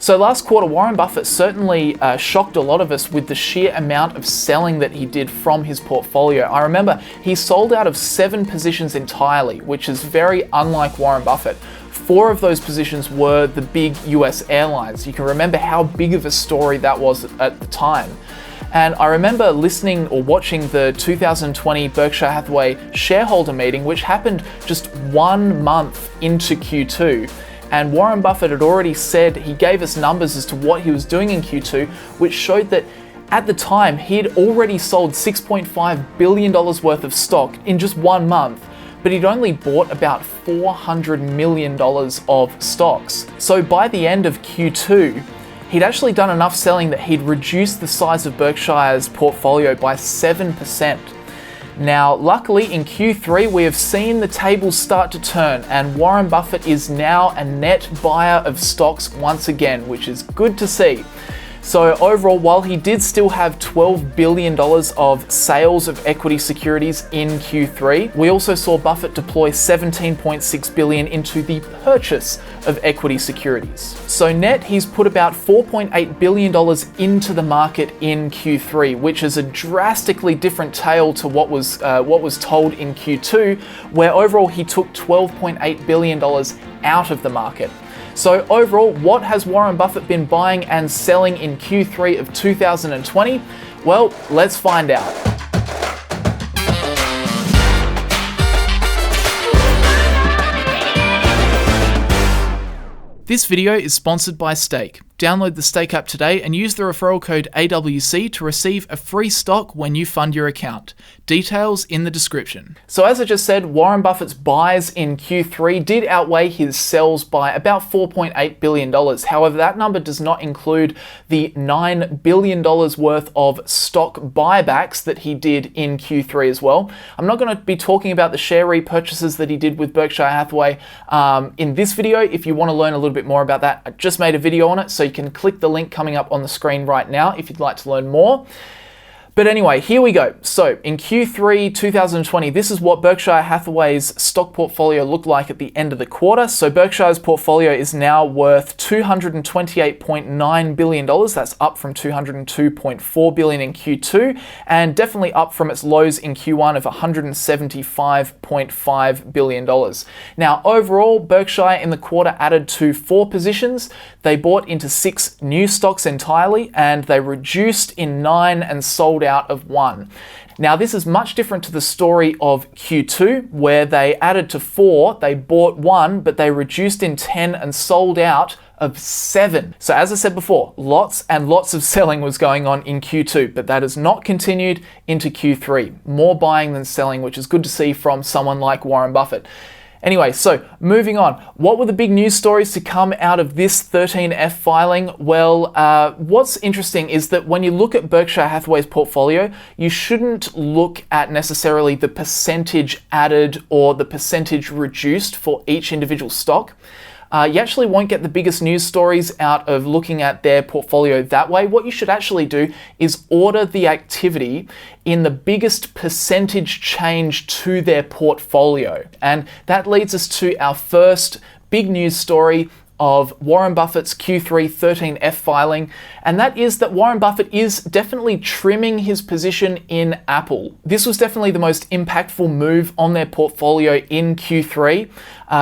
So last quarter, Warren Buffett certainly shocked a lot of us with the sheer amount of selling that he did from his portfolio. I remember he sold out of 7 positions entirely, which is very unlike Warren Buffett. 4 of those positions were the big US airlines. You can remember how big of a story that was at the time. And I remember listening or watching the 2020 Berkshire Hathaway shareholder meeting, which happened just 1 month into Q2. And Warren Buffett had already said, he gave us numbers as to what he was doing in Q2, which showed that at the time he'd already sold $6.5 billion worth of stock in just 1 month, but he'd only bought about $400 million of stocks. So by the end of Q2, he'd actually done enough selling that he'd reduced the size of Berkshire's portfolio by 7%. Now, luckily in Q3, we have seen the tables start to turn, and Warren Buffett is now a net buyer of stocks once again, which is good to see. So overall, while he did still have $12 billion of sales of equity securities in Q3, we also saw Buffett deploy $17.6 billion into the purchase of equity securities. So net, he's put about $4.8 billion into the market in Q3, which is a drastically different tale to what was told in Q2, where overall he took $12.8 billion out of the market. So overall, what has Warren Buffett been buying and selling in Q3 of 2020? Well, let's find out. This video is sponsored by Stake. Download the Stake app today and use the referral code AWC to receive a free stock when you fund your account. Details in the description. So as I just said, Warren Buffett's buys in Q3 did outweigh his sells by about $4.8 billion. However, that number does not include the $9 billion worth of stock buybacks that he did in Q3 as well. I'm not going to be talking about the share repurchases that he did with Berkshire Hathaway in this video. If you want to learn a little bit more about that, I just made a video on it, so you can click the link coming up on the screen right now if you'd like to learn more. But anyway, here we go. So in Q3 2020, this is what Berkshire Hathaway's stock portfolio looked like at the end of the quarter. So Berkshire's portfolio is now worth $228.9 billion. That's up from $202.4 billion in Q2, and definitely up from its lows in Q1 of $175.5 billion. Now, overall, Berkshire in the quarter added to 4 positions. They bought into 6 new stocks entirely, and they reduced in 9 and sold out of 1. Now, this is much different to the story of Q2, where they added to 4, they bought 1, but they reduced in 10 and sold out of 7. So as I said before, lots and lots of selling was going on in Q2, but that has not continued into Q3. More buying than selling, which is good to see from someone like Warren Buffett. Anyway, so moving on. What were the big news stories to come out of this 13F filing? Well, what's interesting is that when you look at Berkshire Hathaway's portfolio, you shouldn't look at necessarily the percentage added or the percentage reduced for each individual stock. You actually won't get the biggest news stories out of looking at their portfolio that way. What you should actually do is order the activity in the biggest percentage change to their portfolio. And that leads us to our first big news story of Warren Buffett's Q3 13F filing, and that is that Warren Buffett is definitely trimming his position in Apple. This was definitely the most impactful move on their portfolio in Q3.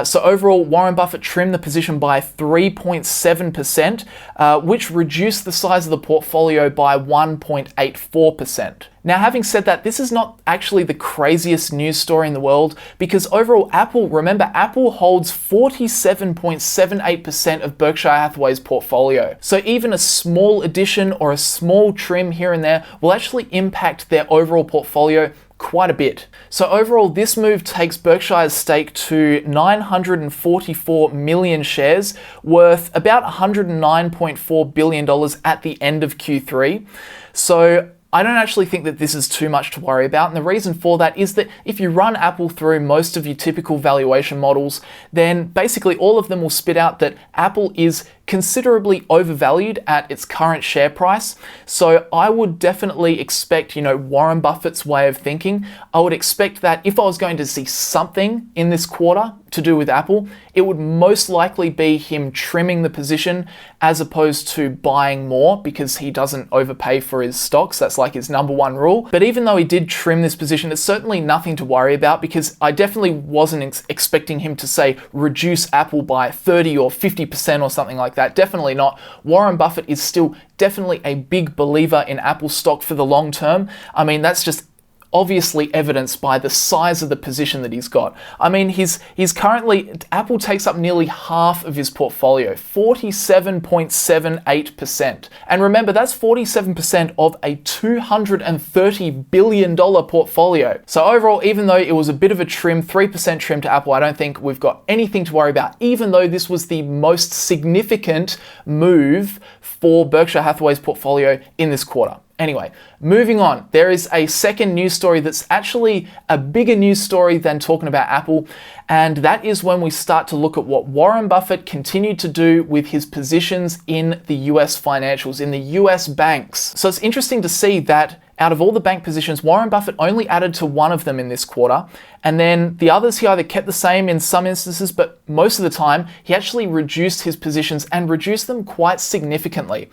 So overall, Warren Buffett trimmed the position by 3.7%, which reduced the size of the portfolio by 1.84%. Now, having said that, this is not actually the craziest news story in the world, because overall remember, Apple holds 47.78% of Berkshire Hathaway's portfolio. So even a small addition or a small trim here and there will actually impact their overall portfolio quite a bit. So overall, this move takes Berkshire's stake to 944 million shares, worth about $109.4 billion at the end of Q3. So I don't actually think that this is too much to worry about, and the reason for that is that if you run Apple through most of your typical valuation models, then basically all of them will spit out that Apple is considerably overvalued at its current share price. So I would definitely expect, Warren Buffett's way of thinking, I would expect that if I was going to see something in this quarter, to do with Apple, it would most likely be him trimming the position as opposed to buying more, because he doesn't overpay for his stocks. That's like his number one rule. But even though he did trim this position, it's certainly nothing to worry about, because I definitely wasn't expecting him to say reduce Apple by 30 or 50% or something like that. Definitely not. Warren Buffett is still definitely a big believer in Apple stock for the long term. I mean, that's just obviously evidenced by the size of the position that he's got. I mean, he's currently, Apple takes up nearly half of his portfolio, 47.78%. And remember, that's 47% of a $230 billion portfolio. So overall, even though it was a bit of a trim, 3% trim to Apple, I don't think we've got anything to worry about, even though this was the most significant move for Berkshire Hathaway's portfolio in this quarter. Anyway, moving on, there is a second news story that's actually a bigger news story than talking about Apple, and that is when we start to look at what Warren Buffett continued to do with his positions in the US financials, in the US banks. So it's interesting to see that out of all the bank positions, Warren Buffett only added to one of them in this quarter, and then the others he either kept the same in some instances, but most of the time he actually reduced his positions and reduced them quite significantly.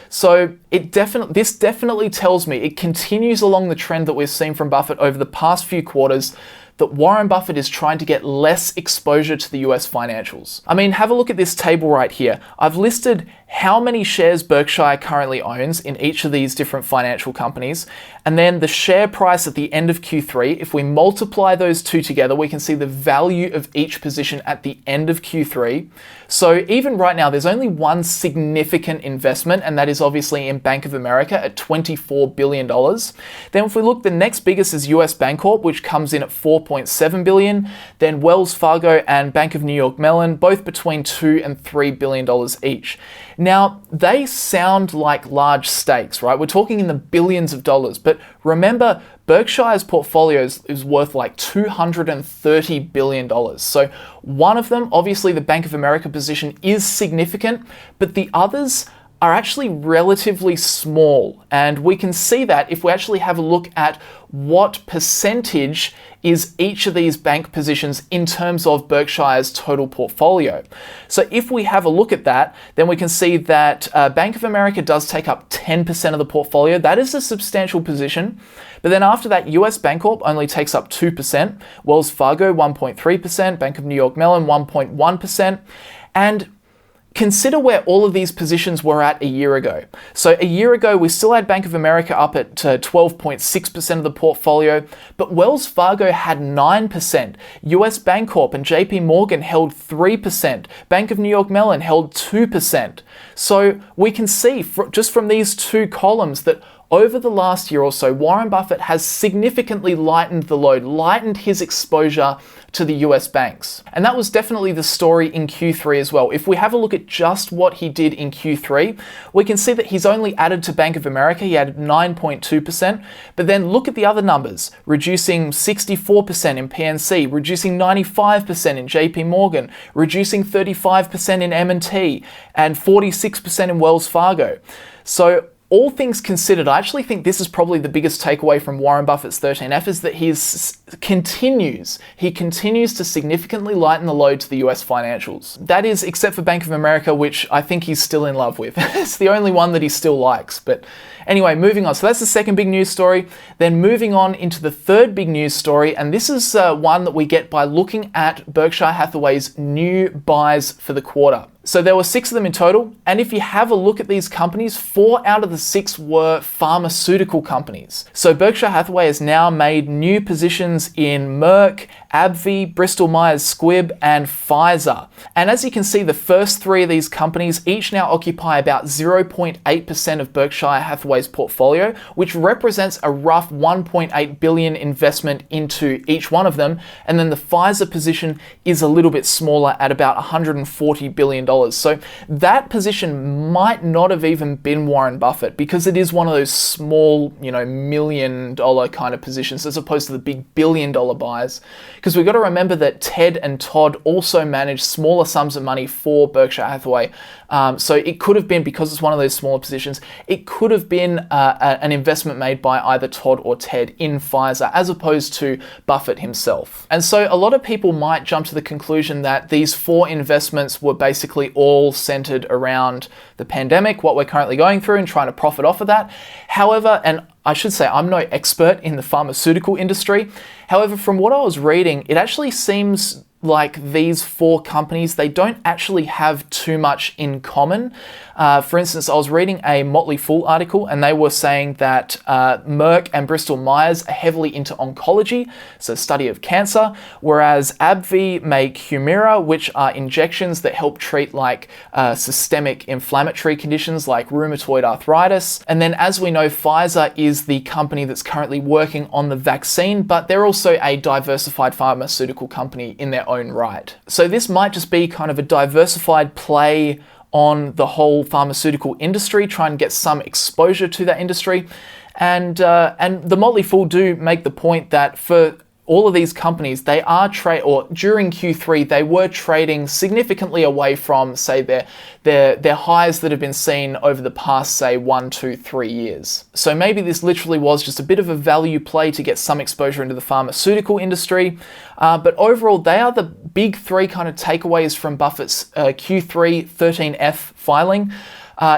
So this definitely tells me, it continues along the trend that we've seen from Buffett over the past few quarters, that Warren Buffett is trying to get less exposure to the US financials. I mean, have a look at this table right here. I've listed how many shares Berkshire currently owns in each of these different financial companies, and then the share price at the end of Q3. If we multiply those two together, we can see the value of each position at the end of Q3. So even right now, there's only one significant investment, and that is obviously in Bank of America at $24 billion. Then if we look, the next biggest is US Bancorp, which comes in at $4.7 billion. Then Wells Fargo and Bank of New York Mellon, both between $2 and $3 billion each. Now, they sound like large stakes, right? We're talking in the billions of dollars, but remember, Berkshire's portfolio is worth like $230 billion. So one of them, obviously the Bank of America position, is significant, but the others are actually relatively small. And we can see that if we actually have a look at what percentage is each of these bank positions in terms of Berkshire's total portfolio. So if we have a look at that, then we can see that Bank of America does take up 10% of the portfolio. That is a substantial position. But then after that, US Bancorp only takes up 2%, Wells Fargo 1.3%, Bank of New York Mellon 1.1%, and consider where all of these positions were at a year ago. So a year ago, we still had Bank of America up at 12.6% of the portfolio, but Wells Fargo had 9%. US Bancorp and JP Morgan held 3%. Bank of New York Mellon held 2%. So we can see just from these two columns that over the last year or so, Warren Buffett has significantly lightened the load, lightened his exposure to the US banks. And that was definitely the story in Q3 as well. If we have a look at just what he did in Q3, we can see that he's only added to Bank of America, he added 9.2%, but then look at the other numbers, reducing 64% in PNC, reducing 95% in JP Morgan, reducing 35% in M&T, and 46% in Wells Fargo. So all things considered, I actually think this is probably the biggest takeaway from Warren Buffett's 13F, is that he continues to significantly lighten the load to the US financials. That is, except for Bank of America, which I think he's still in love with. It's the only one that he still likes. But anyway, moving on. So that's the second big news story. Then moving on into the third big news story, and this is one that we get by looking at Berkshire Hathaway's new buys for the quarter. So there were 6 of them in total, and if you have a look at these companies, 4 out of the 6 were pharmaceutical companies. So Berkshire Hathaway has now made new positions in Merck, AbbVie, Bristol Myers Squibb, and Pfizer. And as you can see, the first 3 of these companies each now occupy about 0.8% of Berkshire Hathaway's portfolio, which represents a rough $1.8 billion investment into each one of them. And then the Pfizer position is a little bit smaller at about $140 billion. So that position might not have even been Warren Buffett, because it is one of those small, $1 million kind of positions as opposed to the big $1 billion buys. Because we've got to remember that Ted and Todd also manage smaller sums of money for Berkshire Hathaway. So it could have been, because it's one of those smaller positions, it could have been an investment made by either Todd or Ted in Pfizer as opposed to Buffett himself. And so a lot of people might jump to the conclusion that these 4 investments were basically all centered around the pandemic, what we're currently going through, and trying to profit off of that. However, and I should say I'm no expert in the pharmaceutical industry. However, from what I was reading, it actually seems like these 4 companies, they don't actually have too much in common. For instance, I was reading a Motley Fool article, and they were saying that Merck and Bristol Myers are heavily into oncology, so study of cancer, whereas AbbVie make Humira, which are injections that help treat like systemic inflammatory conditions like rheumatoid arthritis. And then, as we know, Pfizer is the company that's currently working on the vaccine, but they're also a diversified pharmaceutical company in their own right. So this might just be kind of a diversified play on the whole pharmaceutical industry, try and get some exposure to that industry. And the Motley Fool do make the point that for all of these companies, they are during Q3, they were trading significantly away from, say, their highs that have been seen over the past, say, 1, 2, 3 years. So maybe this literally was just a bit of a value play to get some exposure into the pharmaceutical industry. But overall, they are the big 3 kind of takeaways from Buffett's Q3 13F filing.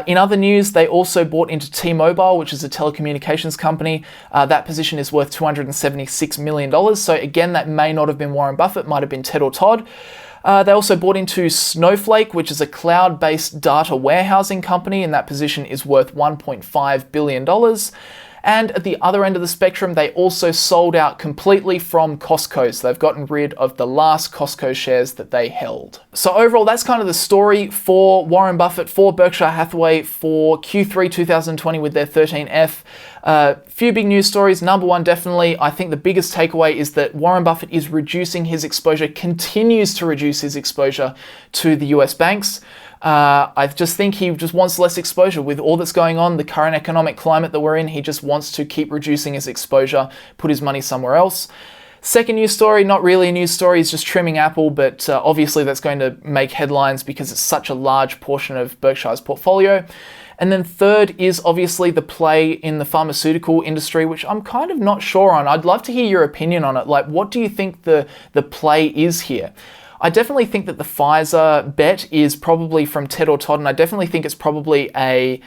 In other news, they also bought into T-Mobile, which is a telecommunications company. That position is worth $276 million. So again, that may not have been Warren Buffett, might have been Ted or Todd. They also bought into Snowflake, which is a cloud-based data warehousing company, and that position is worth $1.5 billion. And at the other end of the spectrum, they also sold out completely from Costco. So they've gotten rid of the last Costco shares that they held. So overall, that's kind of the story for Warren Buffett, for Berkshire Hathaway, for Q3 2020 with their 13F. Few big news stories. Number one, definitely, I think the biggest takeaway is that Warren Buffett is reducing his exposure, continues to reduce his exposure to the US banks. I just think he just wants less exposure with all that's going on, the current economic climate that we're in. He just wants to keep reducing his exposure, put his money somewhere else. Second news story, not really a news story, is just trimming Apple, but obviously that's going to make headlines because it's such a large portion of Berkshire's portfolio. And then third is obviously the play in the pharmaceutical industry, which I'm kind of not sure on. I'd love to hear your opinion on it. Like, what do you think the play is here? I definitely think that the Pfizer bet is probably from Ted or Todd, and I definitely think it's probably a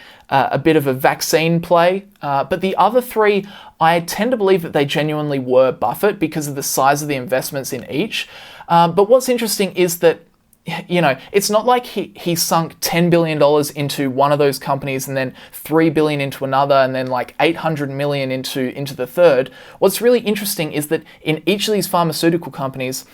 bit of a vaccine play. But the other 3, I tend to believe that they genuinely were Buffett because of the size of the investments in each. But what's interesting is that, it's not like he sunk $10 billion into one of those companies and then $3 billion into another and then like $800 million into the third. What's really interesting is that in each of these pharmaceutical companies,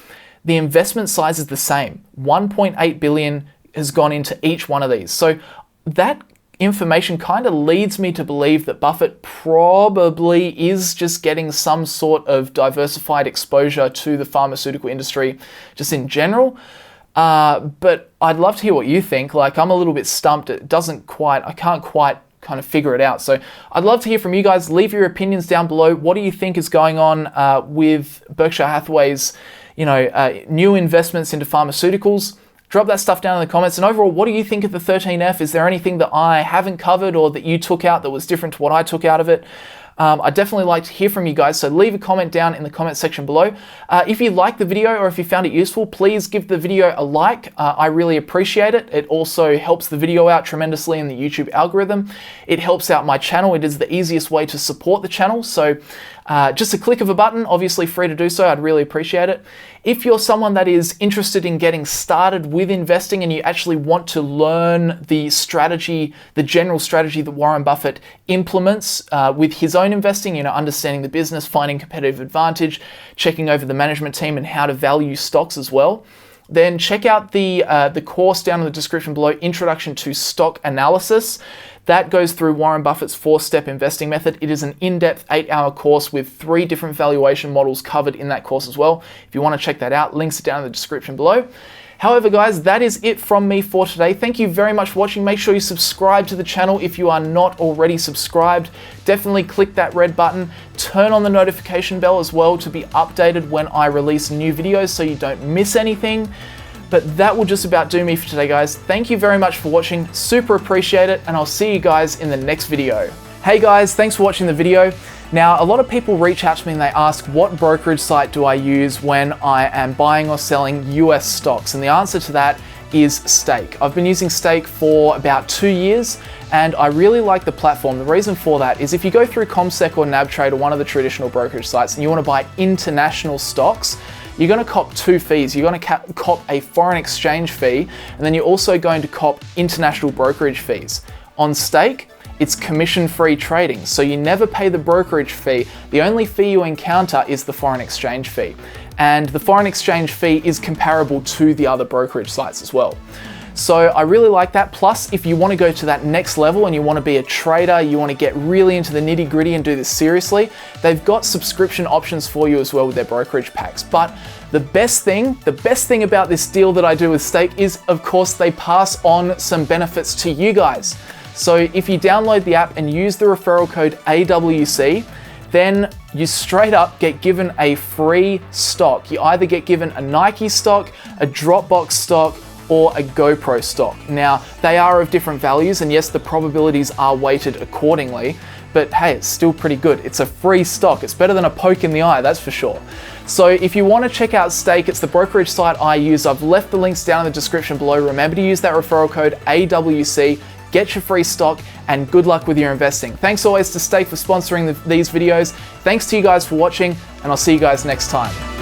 the investment size is the same. $1.8 billion has gone into each one of these. So that information kind of leads me to believe that Buffett probably is just getting some sort of diversified exposure to the pharmaceutical industry just in general. But I'd love to hear what you think. Like, I'm a little bit stumped. I can't quite kind of figure it out. So I'd love to hear from you guys. Leave your opinions down below. What do you think is going on with Berkshire Hathaway's new investments into pharmaceuticals? Drop that stuff down in the comments. And overall, what do you think of the 13F? Is there anything that I haven't covered or that you took out that was different to what I took out of it? I'd definitely like to hear from you guys, so leave a comment down in the comment section below. If you liked the video or if you found it useful, please give the video a like. I really appreciate it. It also helps the video out tremendously in the YouTube algorithm. It helps out my channel. It is the easiest way to support the channel, so just a click of a button, obviously free to do so. I'd really appreciate it. If you're someone that is interested in getting started with investing and you actually want to learn the strategy, the general strategy that Warren Buffett implements with his own investing, understanding the business, finding competitive advantage, checking over the management team and how to value stocks as well, then check out the course down in the description below, Introduction to Stock Analysis. That goes through Warren Buffett's 4-step investing method. It is an in-depth 8-hour course with 3 different valuation models covered in that course as well. If you want to check that out, links are down in the description below. However, guys, that is it from me for today. Thank you very much for watching. Make sure you subscribe to the channel if you are not already subscribed. Definitely click that red button. Turn on the notification bell as well to be updated when I release new videos so you don't miss anything. But that will just about do me for today, guys. Thank you very much for watching. Super appreciate it, and I'll see you guys in the next video. Hey guys, thanks for watching the video. Now, a lot of people reach out to me and they ask, what brokerage site do I use when I am buying or selling US stocks? And the answer to that is Stake. I've been using Stake for about 2 years, and I really like the platform. The reason for that is if you go through CommSec or NabTrade or one of the traditional brokerage sites and you want to buy international stocks, you're going to cop 2 fees. You're going to cop a foreign exchange fee, and then you're also going to cop international brokerage fees. On Stake, it's commission-free trading, so you never pay the brokerage fee. The only fee you encounter is the foreign exchange fee. And the foreign exchange fee is comparable to the other brokerage sites as well. So I really like that. Plus, if you want to go to that next level and you want to be a trader, you want to get really into the nitty-gritty and do this seriously, they've got subscription options for you as well with their brokerage packs. But the best thing about this deal that I do with Stake is, of course, they pass on some benefits to you guys. So if you download the app and use the referral code AWC, then you straight up get given a free stock. You either get given a Nike stock, a Dropbox stock, or a GoPro stock. Now, they are of different values, and yes, the probabilities are weighted accordingly, but hey, it's still pretty good. It's a free stock. It's better than a poke in the eye, that's for sure. So if you want to check out Stake, it's the brokerage site I use. I've left the links down in the description below. Remember to use that referral code AWC. Get your free stock, and good luck with your investing. Thanks always to Stake for sponsoring these videos. Thanks to you guys for watching, and I'll see you guys next time.